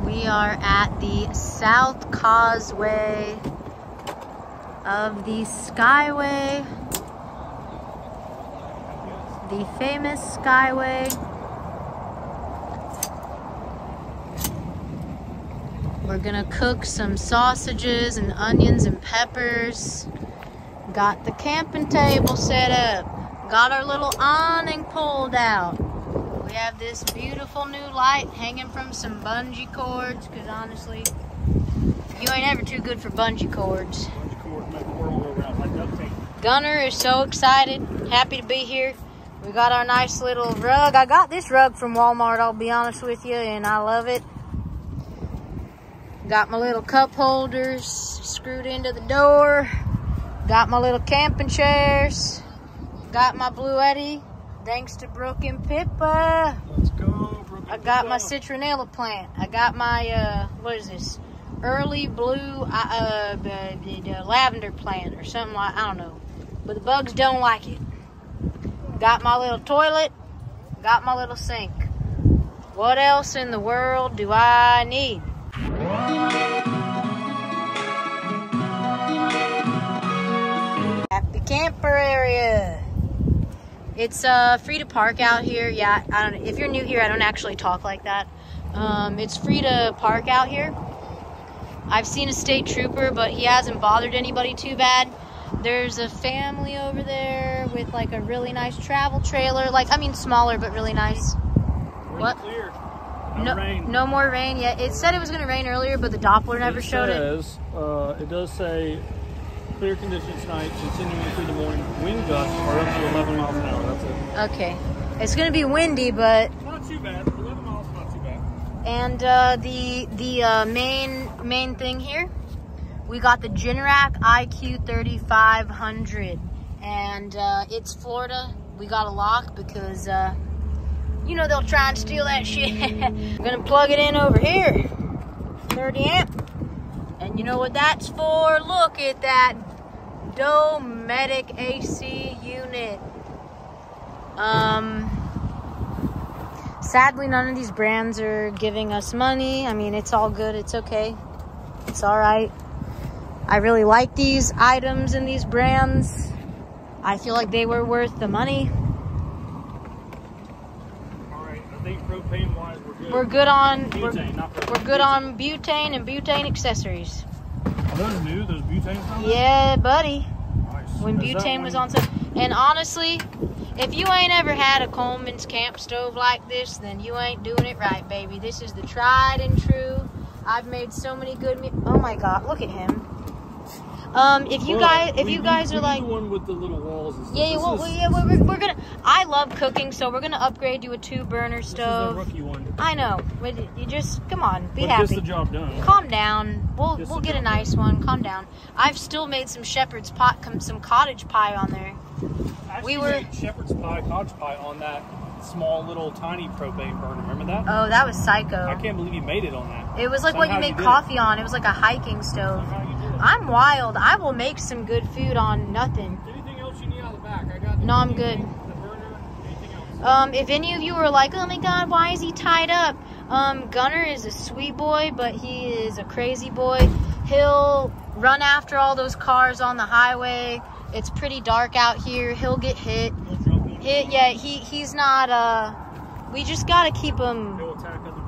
We are at the South Causeway of the Skyway, the famous Skyway. We're gonna cook some sausages and onions and peppers. Got the camping table set up. Got our little awning pulled out. We have this beautiful new light hanging from some bungee cords, because honestly, you ain't ever too good for bungee cords. Bungee cords make the world go round like duct tape. Gunner is so excited, happy to be here. We got our nice little rug. I got this rug from Walmart, I'll be honest with you, and I love it. Got my little cup holders screwed into the door. Got my little camping chairs. Got my Blue Eddy, thanks to Brooke and Pippa. Let's go, Brooke and I got Pippa. my citronella plant. I got my, what is this? Early blue the lavender plant or something like, I don't know. But the bugs don't like it. Got my little toilet. Got my little sink. What else in the world do I need? Happy camper area. It's free to park out here. Yeah, I don't. If you're new here, I don't actually talk like that. It's free to park out here. I've seen a state trooper, but he hasn't bothered anybody too bad. There's a family over there with like a really nice travel trailer. Like, I mean, smaller but really nice. What? Clear. No rain. No more rain yet. It said it was gonna rain earlier, but the Doppler never showed it. It does say clear conditions tonight, continuing through the morning. Wind gusts are up to 11 miles an hour. That's it. Okay. It's gonna be windy, but Not too bad. 11 miles is not too bad. and the main thing here, we got the Generac IQ 3500, and it's Florida. We got a lock because you know they'll try and steal that shit. I'm gonna plug it in over here, 30 amp, and you know what that's for? Look at that Dometic AC unit. Sadly, none of these brands are giving us money. I mean, it's all good. It's okay. It's all right. I really like these items and these brands. I feel like they were worth the money. All right, I think propane-wise, we're good. We're good on Butane, not propane. we're good on butane and butane accessories. Are those new? Those butanes on there? Yeah, buddy. Nice. When Is that butane was on sale. And honestly, if you ain't ever had a Coleman's camp stove like this, then you ain't doing it right, baby. This is the tried and true. I've made so many good oh my god, look at him. If you guys are like the one with the little walls and stuff. yeah, we're gonna. I love cooking, so we're gonna upgrade to a 2-burner stove. This is a rookie one. I know. You just come on, be But happy. gets the job done. Calm down. We'll get a nice one. Calm down. I've still made some shepherd's pie, some cottage pie on there. Actually, we made shepherd's pie, cottage pie on that small little tiny propane burner. Remember that? Oh, that was psycho. I can't believe you made it on that. It was like what you make coffee on. It was like a hiking stove. I'm wild. I will make some good food on nothing. Anything else you need out of the back? I got. No, I'm good. The burner. Anything else? If any of you are like, oh my god, why is he tied up? Gunner is a sweet boy, but he is a crazy boy. He'll run after all those cars on the highway. It's pretty dark out here. He'll get hit. Yeah, he's not, we just gotta keep him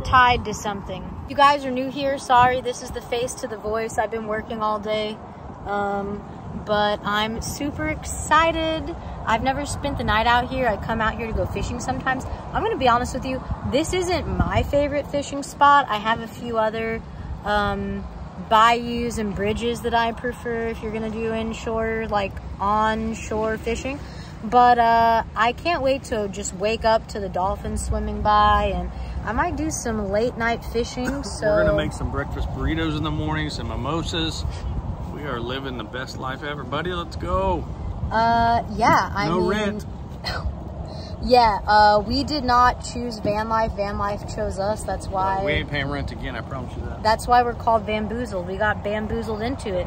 tied to something. You guys are new here, sorry. This is the face to the voice. I've been working all day, but I'm super excited. I've never spent the night out here. I come out here to go fishing sometimes. I'm gonna be honest with you, this isn't my favorite fishing spot. I have a few other bayous and bridges that I prefer if you're gonna do inshore, like onshore fishing. But I can't wait to just wake up to the dolphins swimming by, and I might do some late night fishing. So we're gonna make some breakfast burritos in the morning, some mimosas. We are living the best life ever, buddy. Let's go. Yeah, I mean, rent. Yeah, we did not choose van life. Van life chose us. That's why we ain't paying rent again. I promise you that. That's why we're called Vanboozled. We got bamboozled into it.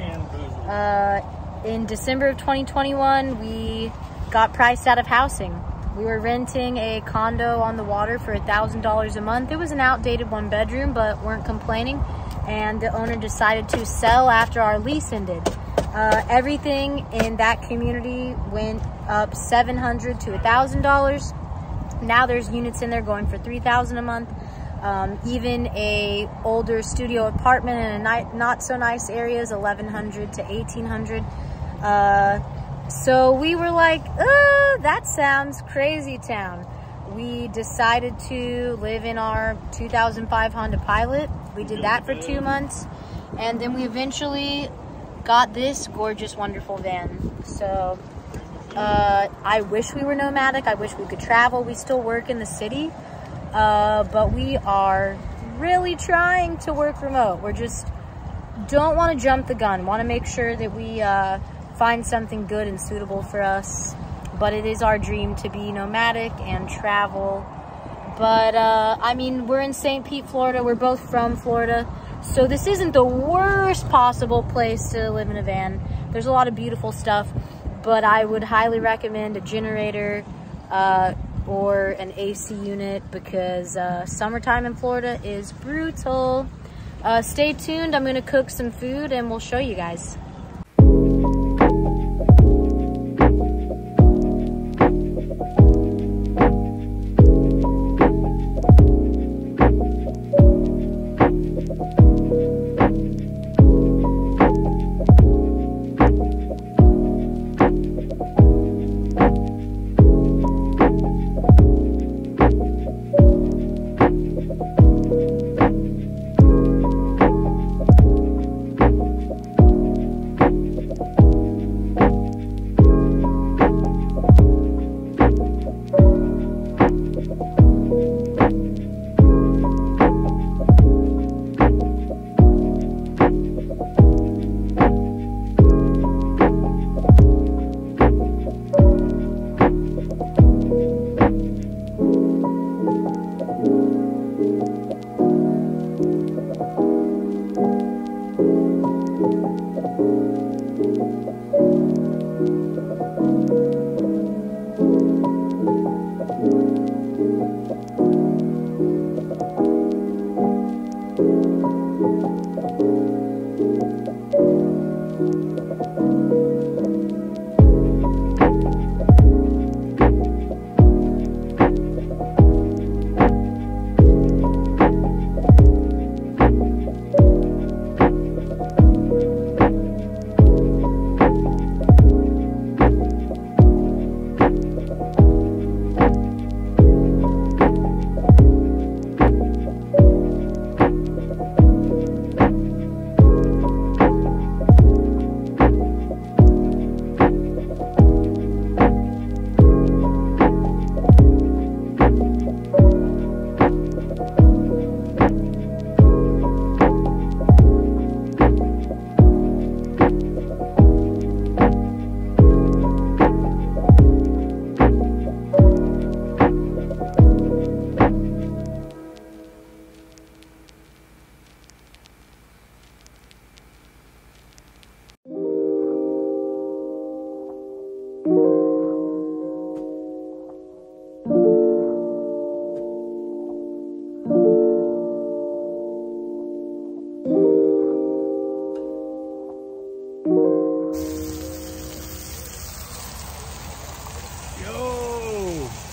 In December of 2021, we got priced out of housing. We were renting a condo on the water for $1,000 a month. It was an outdated 1-bedroom, but weren't complaining. And the owner decided to sell after our lease ended. Everything in that community went up $700 to $1,000. Now there's units in there going for $3,000 a month. Even a older studio apartment in a not so nice area is $1,100 to $1,800. So we were like, that sounds crazy town. We decided to live in our 2005 Honda Pilot. We did that for 2 months, and then we eventually got this gorgeous, wonderful van. So I wish we were nomadic. I wish we could travel. We still work in the city, but we are really trying to work remote. We're just don't want to jump the gun. Want to make sure that we find something good and suitable for us. But it is our dream to be nomadic and travel. But I mean, we're in St. Pete, Florida. We're both from Florida, so this isn't the worst possible place to live in a van. There's a lot of beautiful stuff, but I would highly recommend a generator or an AC unit, because summertime in Florida is brutal. Stay tuned. I'm gonna cook some food and we'll show you guys.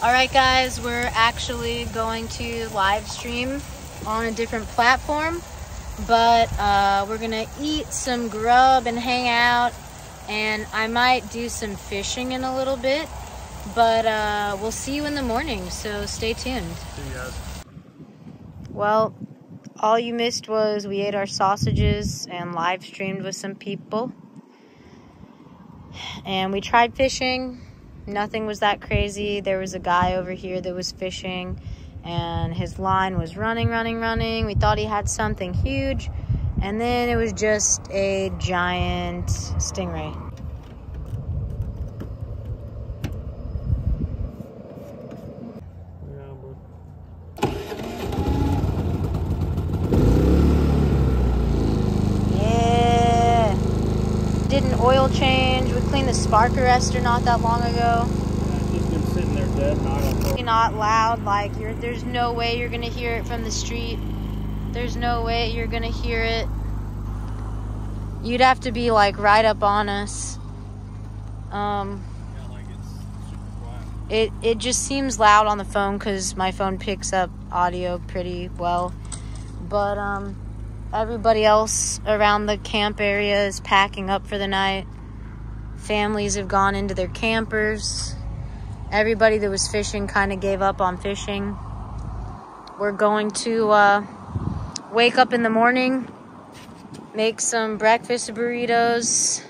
Alright guys, we're actually going to live stream on a different platform, but we're gonna eat some grub and hang out, and I might do some fishing in a little bit, but we'll see you in the morning, so stay tuned. See you guys. Well, all you missed was we ate our sausages and live streamed with some people, and we tried fishing. Nothing was that crazy. There was a guy over here that was fishing, and his line was running. We thought he had something huge, and then it was just a giant stingray. Yeah. Did an oil change. We cleaned the spark arrestor not that long ago. It's just been sitting there dead night. Not loud, like there's no way you're gonna hear it from the street. There's no way you're gonna hear it. You'd have to be like right up on us. Yeah, like it's super quiet. It just seems loud on the phone because my phone picks up audio pretty well. But everybody else around the camp area is packing up for the night. Families have gone into their campers. Everybody that was fishing kind of gave up on fishing. We're going to wake up in the morning, make some breakfast burritos,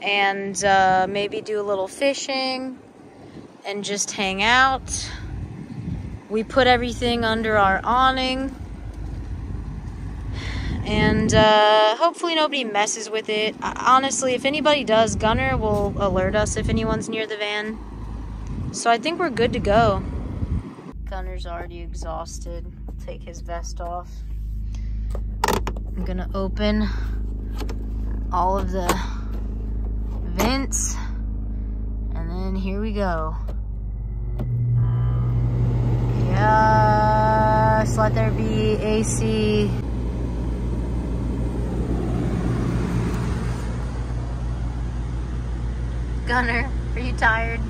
and maybe do a little fishing and just hang out. We put everything under our awning, and hopefully nobody messes with it. Honestly, if anybody does, Gunner will alert us if anyone's near the van. So I think we're good to go. Gunner's already exhausted. Take his vest off. I'm gonna open all of the vents, and then here we go. Yes, let there be AC. Gunner, are you tired?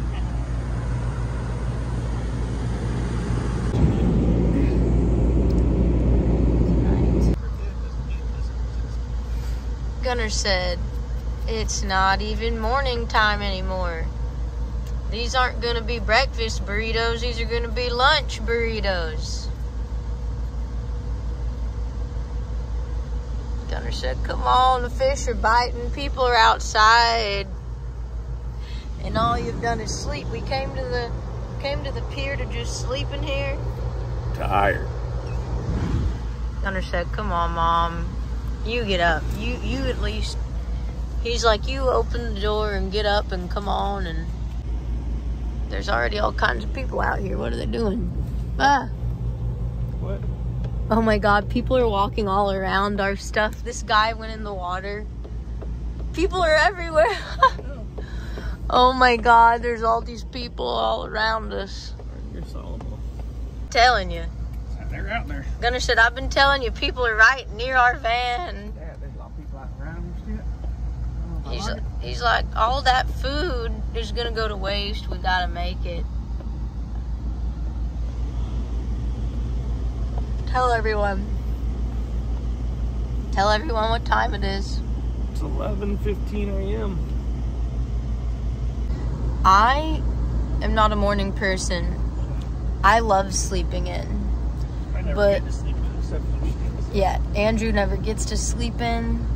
Gunner said, it's not even morning time anymore. These aren't gonna be breakfast burritos, these are gonna be lunch burritos. Gunner said, come on, the fish are biting, people are outside, and all you've done is sleep. We came to the pier to just sleep in here. Tired. Gunner said, come on, Mom. You get up. You at least. He's like, you open the door and get up and come on. And there's already all kinds of people out here. What are they doing? Ah. What? Oh my God, people are walking all around our stuff. This guy went in the water. People are everywhere. Oh my God, there's all these people all around us. You're solid. Telling you. They're out there. Gunner said, I've been telling you, people are right near our van. Yeah, there's a lot of people out around and shit. He's like, all that food is gonna go to waste. We gotta make it. Tell everyone what time it is. It's 11:15 a.m. I am not a morning person. I love sleeping in. I never But- get to sleep except when she gets Yeah, Andrew never gets to sleep in.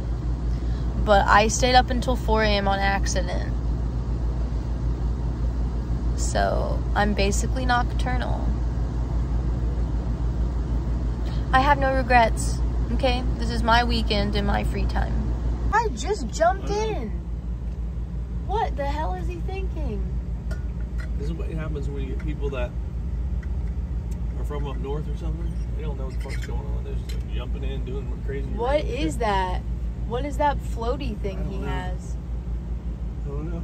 But I stayed up until 4 a.m. on accident. So I'm basically nocturnal. I have no regrets. Okay? This is my weekend and my free time. I just jumped in. What the hell is he thinking? This is what happens when you get people that are from up north or something. They don't know what the fuck's going on. They're just like jumping in, doing crazy. What random is shit. that? What is that floaty thing he know. has? I don't know.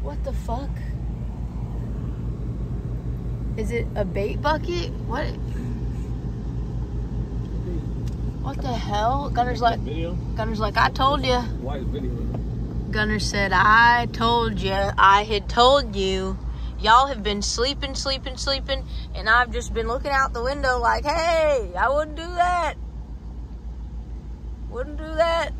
What the fuck? Is it a bait bucket? What? What the hell? Gunner's like, I told you. Why is video? Gunner said, I told you. I had told you. Y'all have been sleeping, and I've just been looking out the window like, hey, I wouldn't do that. Wouldn't do that.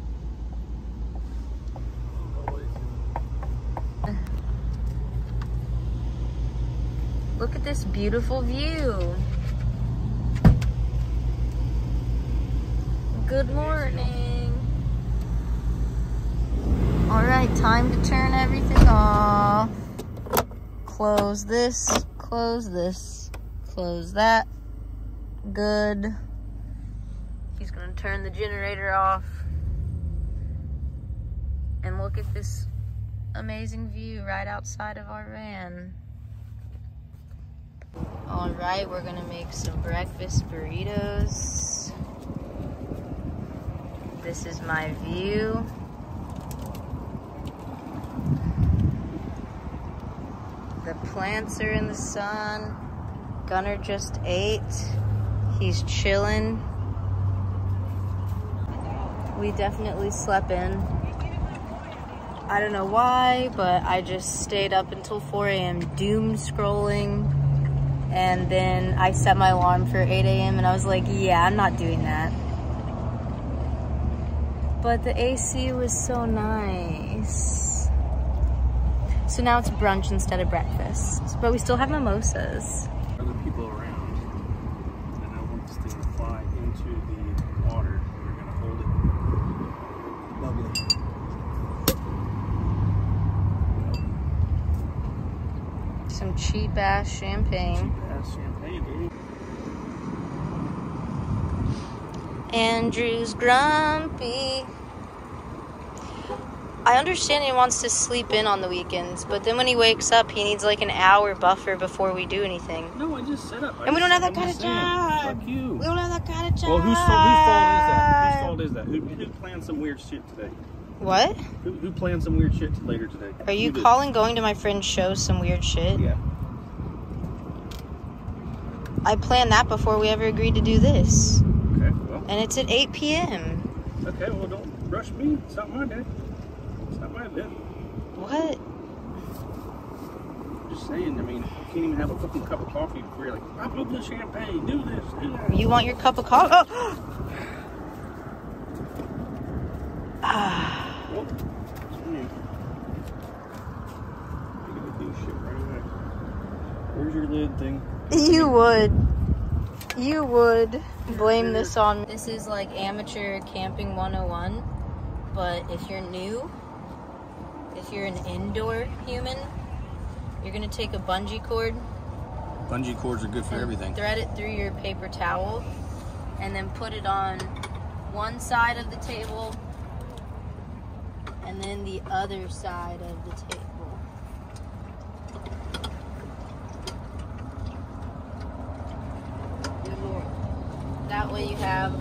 Look at this beautiful view. Good morning. All right, time to turn everything off. Close this, close this, close that. Good. He's gonna turn the generator off. And look at this amazing view right outside of our van. All right, we're gonna make some breakfast burritos. This is my view. The Plants are in the sun. Gunner just ate. He's chilling. We definitely slept in. I don't know why, but I just stayed up until 4 a.m. doom scrolling. And then I set my alarm for 8 a.m. and I was like, yeah, I'm not doing that. But the AC was so nice. So now it's brunch instead of breakfast. But we still have mimosas. Other people around. And I want this thing to fly into the water. We're going to hold it. Bubbly. Some cheap ass champagne. Cheap ass champagne, dude. Andrew's grumpy. I understand he wants to sleep in on the weekends, but then when he wakes up, he needs like an hour buffer before we do anything. No, I just set up. And we don't have that kind of job. Fuck you. We don't have that kind of job. Well, whose fault is that? Who planned some weird shit today? What? Who planned some weird shit later today? Are you calling going to my friend's show some weird shit? Yeah. I planned that before we ever agreed to do this. Okay, well. And it's at 8 p.m. Okay, well, don't rush me. It's not my day. It's not my day. What? Just saying, I mean, you can't even have a fucking cup of coffee before you're like, I'll open the champagne, do this, do that. You want your cup of coffee? Oh. Well, it's me. You're gonna do shit right away. Where's your lid thing? You would. You would blame this on me. This is like amateur camping 101, but if you're new, if you're an indoor human, you're gonna take a bungee cord. Bungee cords are good for everything. Thread it through your paper towel, and then put it on one side of the table, and then the other side of the table. That way you have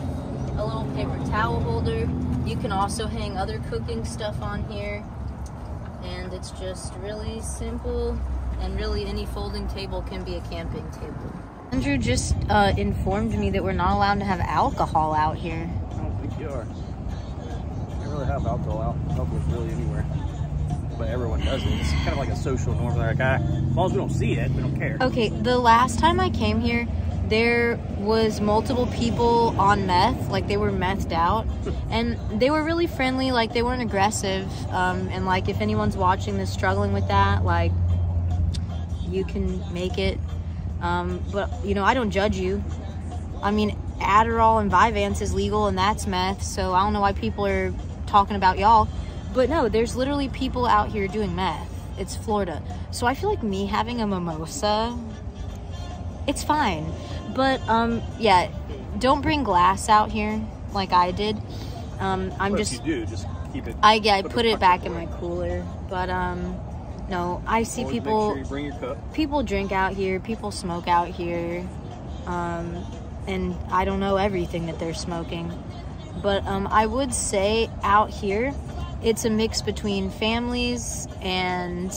a little paper towel holder. You can also hang other cooking stuff on here. And it's just really simple, and really any folding table can be a camping table. Andrew just informed me that we're not allowed to have alcohol out here. I don't think you are. You can't really have alcohol out in public really anywhere. But everyone does it. It's kind of like a social norm. They're like, as long as we don't see it, we don't care. Okay, the last time I came here, there was multiple people on meth, like they were methed out, and they were really friendly, like they weren't aggressive, and like if anyone's watching this struggling with that, like you can make it, but you know, I don't judge you. I mean, Adderall and Vyvanse is legal and that's meth, so I don't know why people are talking about y'all, but no, there's literally people out here doing meth. It's Florida, so I feel like me having a mimosa, it's fine. But, yeah, don't bring glass out here like I did. I'm just... If you do, just keep it... I put it back in my cooler. But, no, I see always people... Make sure you bring your cup. People drink out here. People smoke out here. And I don't know everything that they're smoking. But, I would say out here, it's a mix between families and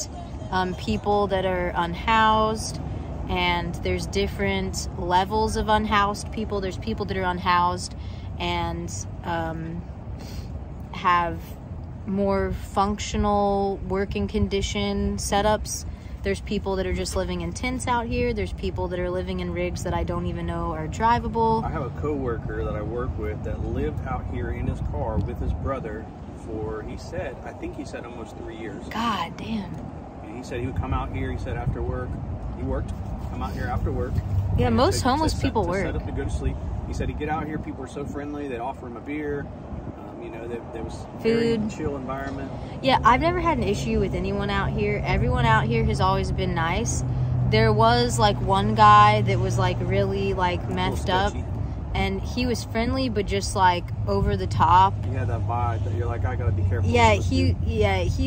people that are unhoused. And there's different levels of unhoused people. There's people that are unhoused and have more functional working condition setups. There's people that are just living in tents out here. There's people that are living in rigs that I don't even know are drivable. I have a coworker that I work with that lived out here in his car with his brother for, I think he said almost 3 years. God damn. And he said he would come out here, he said after work, he worked. Come out here after work. Yeah, most homeless people work. Set up to go to sleep. He said he'd get out here. People were so friendly. They'd offer him a beer. You know, there was food, very chill environment. Yeah, I've never had an issue with anyone out here. Everyone out here has always been nice. There was like one guy that was like really like messed up, and he was friendly but just like over the top. You had that vibe that you're like, I gotta be careful. Yeah, he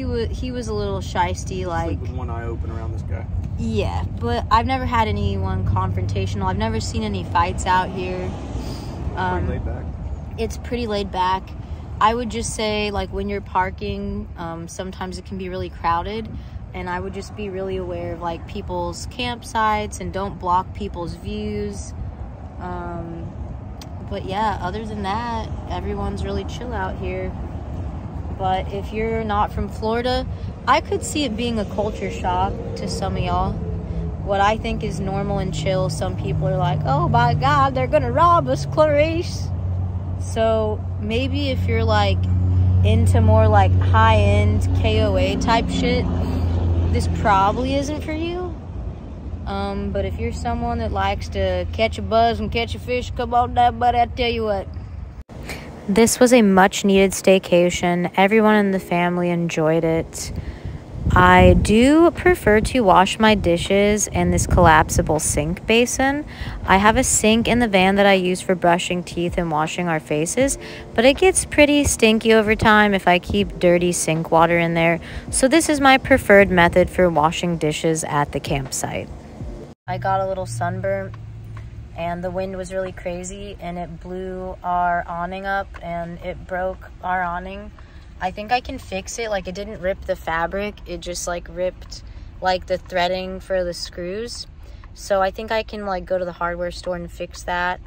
was a little shysty, like sleep with one eye open around this guy. Yeah, but I've never had anyone confrontational. I've never seen any fights out here. Pretty laid back. It's pretty laid back. I would just say, like, when you're parking, sometimes it can be really crowded. And I would just be really aware of like people's campsites and don't block people's views. But yeah, other than that, everyone's really chill out here. But if you're not from Florida, I could see it being a culture shock to some of y'all. What I think is normal and chill, some people are like, oh my God, they're gonna rob us, Clarice. So maybe if you're like into more like high-end KOA type shit, this probably isn't for you. But if you're someone that likes to catch a buzz and catch a fish, come on down, buddy, I tell you what. This was a much needed staycation. Everyone in the family enjoyed it. I do prefer to wash my dishes in this collapsible sink basin. I have a sink in the van that I use for brushing teeth and washing our faces, but it gets pretty stinky over time if I keep dirty sink water in there. So this is my preferred method for washing dishes at the campsite. I got a little sunburn and the wind was really crazy and it blew our awning up and it broke our awning. I think I can fix it. Like, it didn't rip the fabric, it just like ripped like the threading for the screws. So I think I can like go to the hardware store and fix that.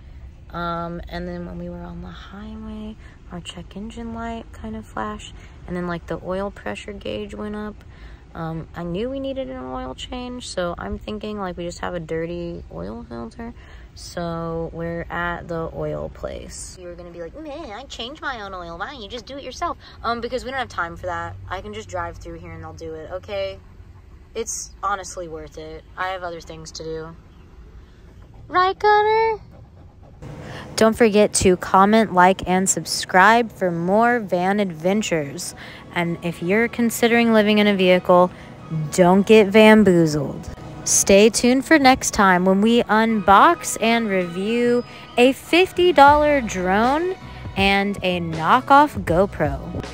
And then when we were on the highway, our check engine light kind of flashed, and then like the oil pressure gauge went up. I knew we needed an oil change, so I'm thinking like we just have a dirty oil filter. So we're at the oil place. You're gonna be like, man, I changed my own oil. Why don't you just do it yourself? Because we don't have time for that. I can just drive through here and they'll do it, okay? It's honestly worth it. I have other things to do. Right, Gunner? Don't forget to comment, like, and subscribe for more van adventures. And if you're considering living in a vehicle, don't get Vanboozled. Stay tuned for next time when we unbox and review a $50 drone and a knockoff GoPro.